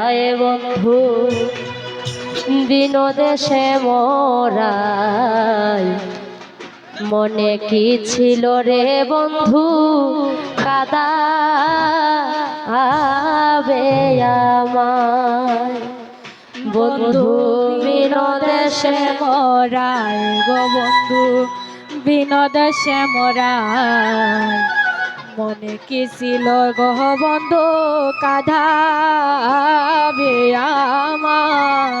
এ বন্ধু বিনোদেশে মোরাই মনে কি ছিল রে বন্ধু কাদা আবে আমার বন্ধু বিনোদেশে মোরাই গো বন্ধু বিনোদেশে মোরাই মনে কি ছিল গো বন্ধু কাঁদাবে আমার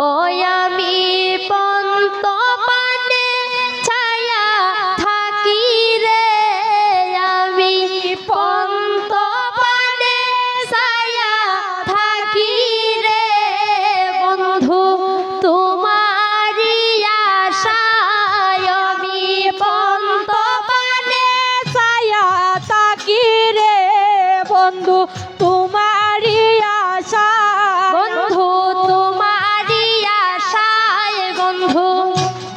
ওই আমি পন্ত পানে ছায়া থাকি রে আমি পন্ত পানে ছায়া থাকি রে বন্ধু তোমারি আশায় আমি পন্ত পানে ছায়া থাকি রে বন্ধু তোমারি আশা বন্ধু তোমারি আশায় বন্ধু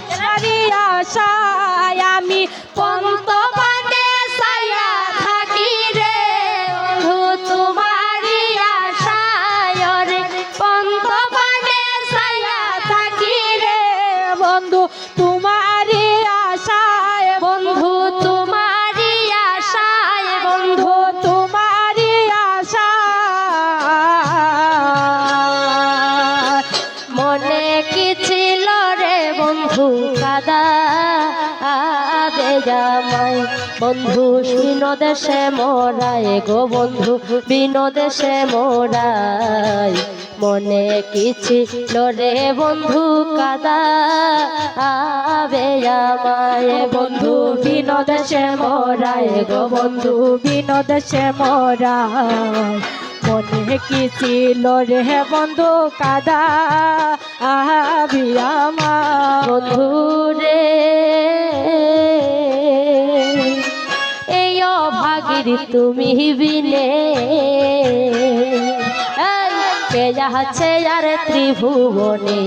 তোমারি আশায় আমি পন্ত পানে ছায়া থাকি রে বন্ধু তোমারি আশায় রে পন্ত পানে ছায়া থাকি রে বন্ধু তোমারি আশায় বন্ধু তোমারি আশায় বন্ধু তোমারি আশায় মনে কি ছিল রে বন্ধু কাদা আবে জামাই বন্ধু বিনোদেশে মোরাই গো বন্ধু বিনোদেশে মোরাই মনে কি ছিল রে বন্ধু কাদা আবে জামাই বন্ধু বিনোদেশে মোরাই গো বন্ধু বিনোদেশে মোরাই মনে কি ছিল রে বন্ধু কাদা আবি আমার বন্ধু রে এই অভাগীর তুমি বিনে কে যাচ্ছে আর ত্রিভুবনে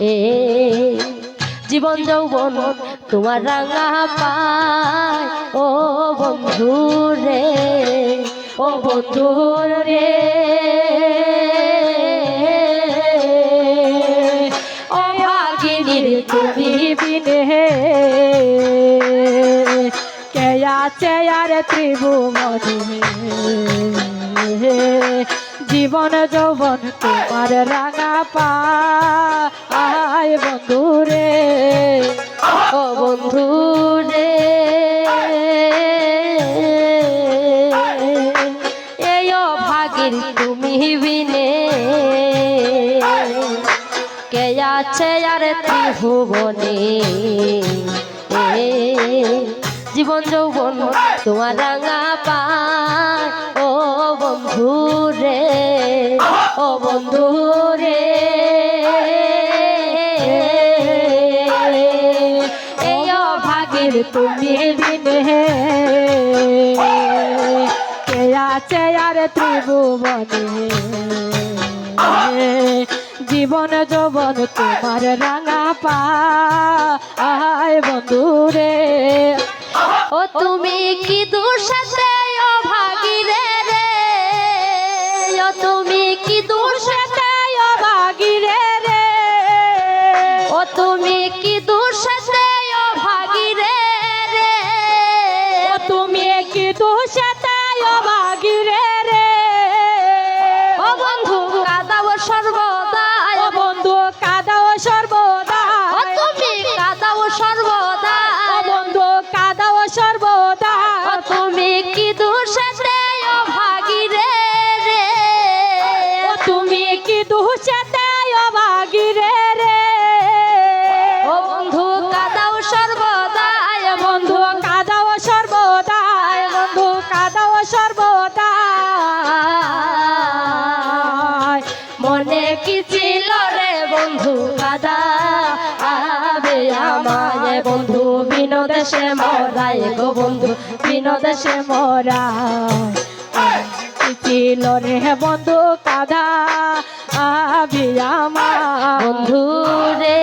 এ জীবন যৌবন তোমার রাঙা পায় ও বন্ধু রে ও বন্ধু রে ও ভাগিনীর তুমি বিনে কে আছে আর ত্রিভুবনে জীবন যৌবন তোমার রাঙা পায় বন্ধু রে ও বন্ধু রে এই অভাগীর তুমি বিনে কে আছে আর ত্রিভুবনে জীবন যৌবন তোমার রাঙা পায় ও বন্ধু রে ও বন্ধু রে এই অভাগীর তুমি বিনে কে আছে আর ত্রিভুবনে জীবন যৌবন তোমার রাঙা পায় বন্ধু রে ও তুমি কি দুর্সাথে অভাগী রে রে ও তুমি কি দুর্সাথে অভাগী রে রে ও তুমি কি দুর্সাথে অভাগী রে রে ও তুমি কি দোষাতে অভাগী রে রে ও বন্ধু কাঁদাও সর্বদা ও বন্ধু কাঁদাও সর্বদা ও তুমি কাঁদাও সর্বদা ও বন্ধু কাঁদাও সর্বদা ও তুমি কি দুর্সাথে অভাগী রে রে ও তুমি কি দোষাতে অভাগী রে রে ও বন্ধু কাঁদাও সর্বদা বন্ধু কাঁদাও সর্বদা বন্ধু কাঁদাও সর্বদা মনে কি ছিল রে বন্ধু কাদা আবে আমায় বন্ধু বিনোদেশে মোরাই গো বন্ধু বিনোদেশে মোরা ছিল রে বন্ধু কাঁদা আবি আমার বন্ধু রে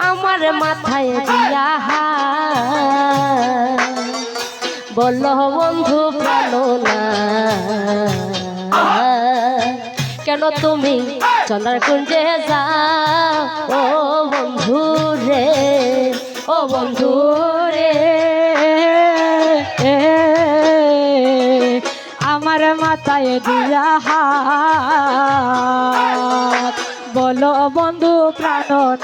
আমার মাথায় দিয়া বললো বন্ধু প্রাণো না কেন তুমি চন্দ্রার কুঞ্জে যাও ও বন্ধু রে ও বন্ধু রে আমার মাথায় দিয়া হাত বলো বন্ধু প্রাণনাথ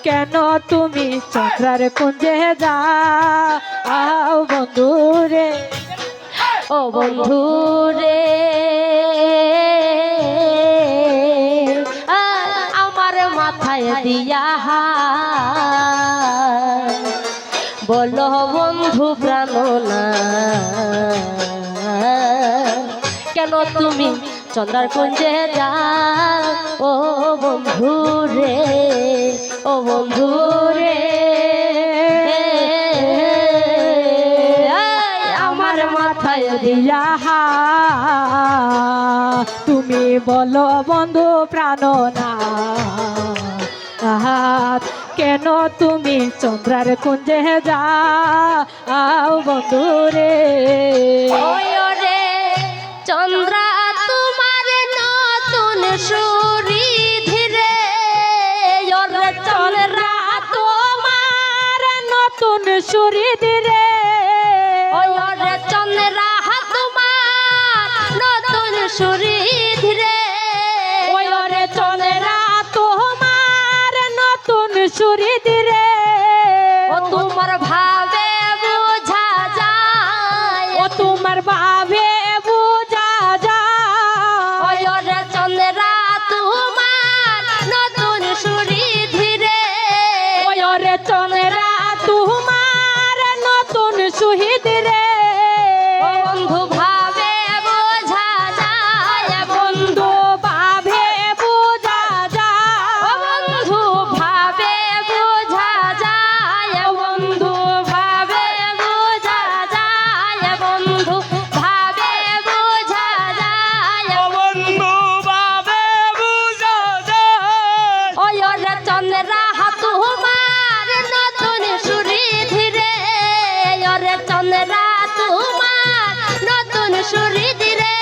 কেন তুমি চন্দ্রার কুঞ্জে যাও বন্ধু রে ও বন্ধু রে আমার মাথায় দিয়া হাত বলো বন্ধু প্রাণনা কেন তুমি চন্দ্রার কুঞ্জে যাও ও বন্ধু রে ও বন্ধু রে আমার মাথায় দিয়া তুমি বলো বন্ধু প্রাণনাথ কেন তুমি চন্দ্রার কুঞ্জে যাও বন্ধু রে ওই রে চন্দ্রা তোমার নতুন সুরি ধীরে ওরে চন্দ্রা তোমার নতুন সুরি দিরে ওই রে চন্দ্রা তোমার নতুন সুরি ধীরে ওই রে চন্দ্রা তোমার নতুন সুরি দিরে ও তোমার ভাবে বুঝা যায় ও তোমার ভাবে বুঝা যায় ওই রে চন্দ্রা তোমার নতুন সুরি ধীরে ওই রে চন্দ্রা তোমার নতুন সুহিদ রে ও বন্ধু ভাবে বোঝা যায় বন্ধু ভাবে বুঝা ও যায় বন্ধু ভাবে বোঝা যায় বন্ধু ভাবে বোঝা যায় বন্ধু ভাবে বোঝা যায় বন্ধু ভাবে বুঝা যায় ওই রে চন্দ্রা তোমার নতুন সুরি ধীরে ওরে চন্দ্রা তোমার নতুন সুরি ধীরে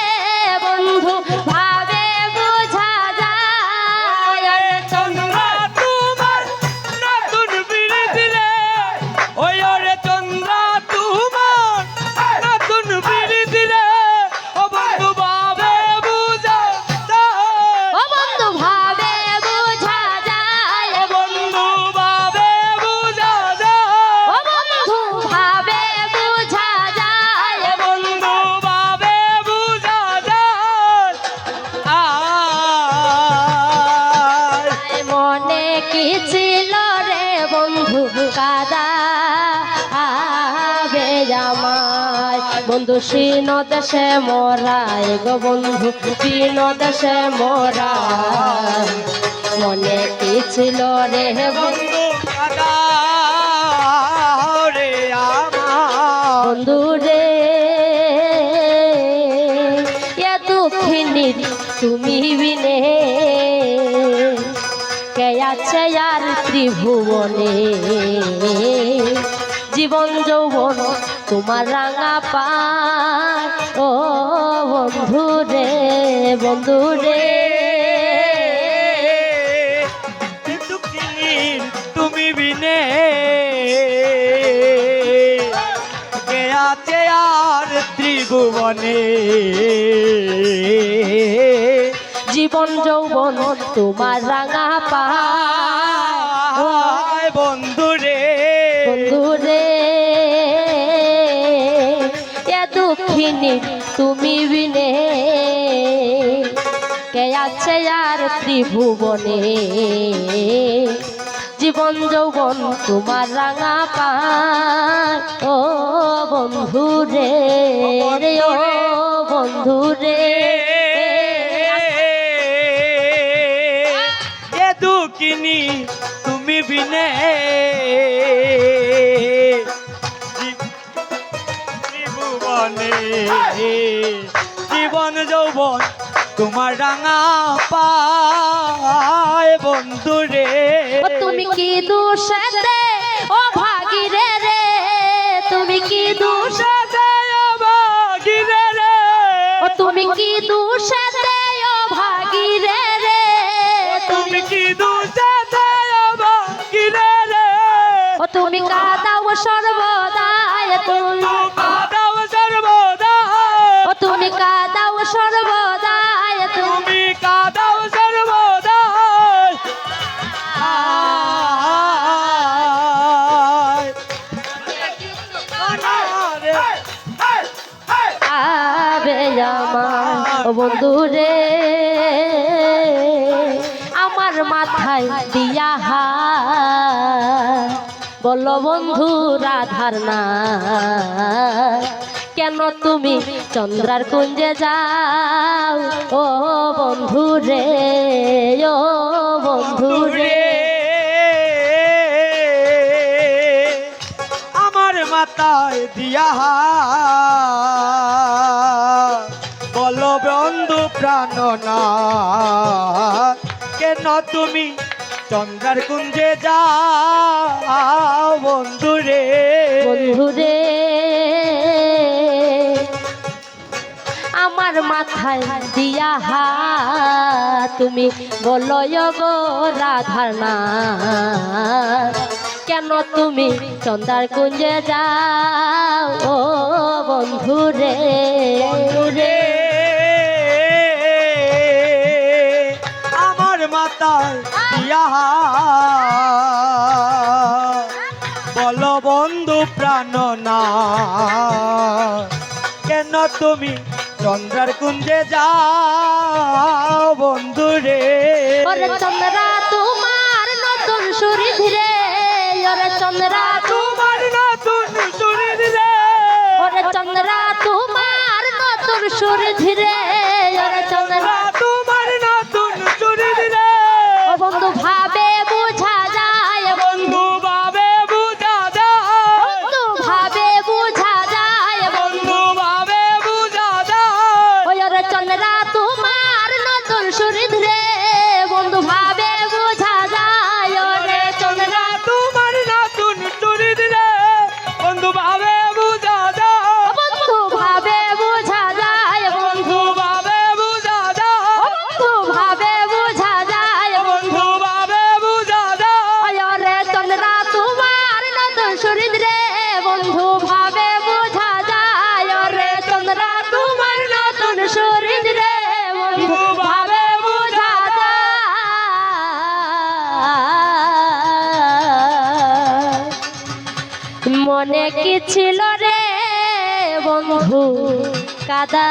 বন্ধু ভাবে বোঝা যায় ওরে চন্দ্রা তোমার নতুন বিড়ি দিলে ওই ওরে চন্দ্রা তোমার নতুন বিড়ি দিলে ও বন্ধু ভাবে বুঝা যায় ও বন্ধু ভাবে বোঝা যায় ও বন্ধু ভাবে বুঝা যায় ও বন্ধু ভাবে বোঝা যায় ও বন্ধু ভাবে বুঝা যায় আয় মনে কি ছিল রে বন্ধু কাদা আবে আমায় বন্ধু শীন দেশে মরাই গো বন্ধু শীন দেশে মরাই মনে কি ছিল রে বন্ধু বন্ধু কাদাও রে আমার বন্ধু রে এ দুঃখিনী তুমি বিনে কে আছে আর ত্রিভুবনে জীবন যৌবন তোমার রাঙা পায় ও বন্ধু রে বন্ধু রে দুঃখিনীর তুমি বিনে কে আছে আর ত্রিভুবনে জীবন যৌবন তোমার রাঙা পায় আয় বন্ধু রে বন্ধু রে এ দুঃখিনী তুমি বিনে কে আছে আর ত্রিভুবনে জীবন যৌবন তোমার রাঙা পায় ও বন্ধু রে ও বন্ধু রে এ দুঃখিনী তুমি বিনে ত্রিভুবনে জীবন যৌবন তোমার রাঙা পায় বন্ধু রে ও তুমি কি দোষেতে ও ভাগিরে রে তুমি কি দুষেতে অভাগী রে রে তুমি কি দুষেতে অভাগী রে রে ও তুমি কাঁদাও সর্বদাই তুমি কাঁদাও সর্বদাই ও তুমি কাঁদাও সর্বদাই তুমি কাঁদাও সর্বদাই আবে আমার বন্ধু রে আমার মাথায় দিয়া বলো বন্ধু রাধার না কেন তুমি চন্দ্রার কুঞ্জে যাও ও বন্ধু রে ও বন্ধু রে আমার মাথায় দিয়া বলো বন্ধু প্রাণনা কেন তুমি চন্দ্রার কুঞ্জে যাও বন্ধু রে বন্ধু রে আমার মাথায় দিয়া তুমি বলো গো রাধার না কেন তুমি চন্দ্রার কুঞ্জে যাও ও বন্ধু রে রে আমার মাতায় দিয়া বলো বন্ধু প্রাণনা কেন তুমি চন্দ্রার কুঞ্জে যাও বন্ধু রে ওরে চন্দ্রা তোমার নতুন সুরি ধীরে ওরে চন্দ্রা তোমার নতুন সুরি রে ওরে চন্দ্রা তোমার নতুন সুরি ধীরে ওরে চন্দ্রা তোমার নতুন সুরি রে ও বন্ধু ভাবে বুঝা যায় বন্ধু ভাবে বুঝা যায় বন্ধু ভাবে বুঝা যায় বন্ধু ভাবে বুঝা যায় ওই ওরে চন্দ্রা তোমার নতুন সুরি ধীরে বন্ধু ভাবে বুঝা যায় ওরে চন্দ্রা তোমার নতুন সুরি রে বন্ধু ভাবে বুঝা যায় বন্ধু ভাবে বুঝা যায় বন্ধু ভাবে বুঝা যায় বন্ধু ভাবে বুঝা যায় বন্ধু ভাবে বুঝা যায় ওই ওরে চন্দ্রা তোমার নতুন সুরি ধীরে বন্ধু ভাবে বুঝা যায় ওরে চন্দ্রা তোমার নতুন সুরি ধীরে বন্ধু ভাবে বুঝা যায় মনে কি ছিল রে বন্ধু কাদা